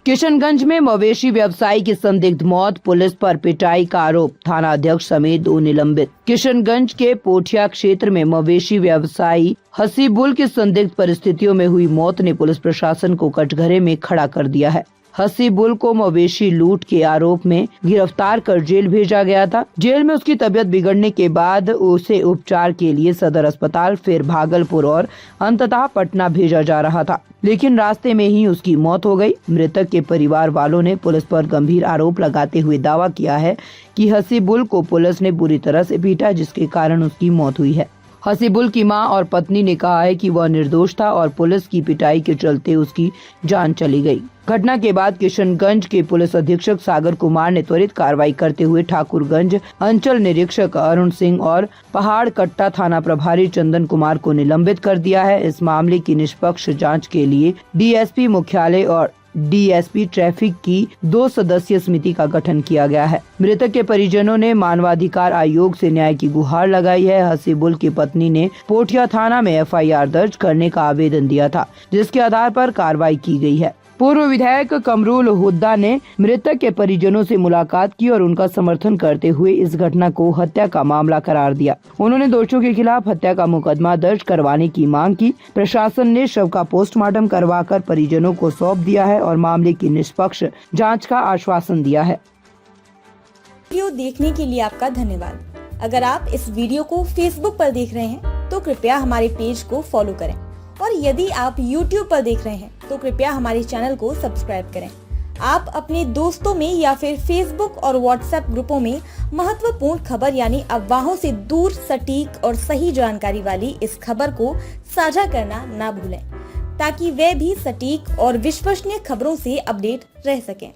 किशनगंज में मवेशी व्यवसायी की संदिग्ध मौत, पुलिस पर पिटाई का आरोप, थाना अध्यक्ष समेत 2 निलंबित। किशनगंज के पोठिया क्षेत्र में मवेशी व्यवसायी हसीबुल की संदिग्ध परिस्थितियों में हुई मौत ने पुलिस प्रशासन को कटघरे में खड़ा कर दिया है। हसीबुल को मवेशी लूट के आरोप में गिरफ्तार कर जेल भेजा गया था। जेल में उसकी तबीयत बिगड़ने के बाद उसे उपचार के लिए सदर अस्पताल, फिर भागलपुर और अंततः पटना भेजा जा रहा था, लेकिन रास्ते में ही उसकी मौत हो गई। मृतक के परिवार वालों ने पुलिस पर गंभीर आरोप लगाते हुए दावा किया है कि हसीबुल को पुलिस ने बुरी तरह से पीटा, जिसके कारण उसकी मौत हुई है। हसीबुल की मां और पत्नी ने कहा है कि वह निर्दोष था और पुलिस की पिटाई के चलते उसकी जान चली गई। घटना के बाद किशनगंज के पुलिस अधीक्षक सागर कुमार ने त्वरित कार्रवाई करते हुए ठाकुरगंज अंचल निरीक्षक अरुण सिंह और पहाड़ कट्टा थाना प्रभारी चंदन कुमार को निलंबित कर दिया है। इस मामले की निष्पक्ष जांच के लिए डीएसपी मुख्यालय और डीएसपी ट्रैफिक की 2 सदस्यीय समिति का गठन किया गया है। मृतक के परिजनों ने मानवाधिकार आयोग से न्याय की गुहार लगाई है। हसीबुल की पत्नी ने पोठिया थाना में एफआईआर दर्ज करने का आवेदन दिया था, जिसके आधार पर कार्रवाई की गई है। पूर्व विधायक कमरुल हुड्डा ने मृतक के परिजनों से मुलाकात की और उनका समर्थन करते हुए इस घटना को हत्या का मामला करार दिया। उन्होंने दोषियों के खिलाफ हत्या का मुकदमा दर्ज करवाने की मांग की। प्रशासन ने शव का पोस्टमार्टम करवाकर परिजनों को सौंप दिया है और मामले की निष्पक्ष जांच का आश्वासन दिया है। वीडियो देखने के लिए आपका धन्यवाद। अगर आप इस वीडियो को फेसबुक पर देख रहे हैं तो कृपया हमारे पेज को फॉलो करें, और यदि आप YouTube पर देख रहे हैं तो कृपया हमारे चैनल को सब्सक्राइब करें। आप अपने दोस्तों में या फिर फेसबुक और व्हाट्सएप ग्रुपों में महत्वपूर्ण खबर यानी अफवाहों से दूर सटीक और सही जानकारी वाली इस खबर को साझा करना ना भूलें, ताकि वे भी सटीक और विश्वसनीय खबरों से अपडेट रह सकें।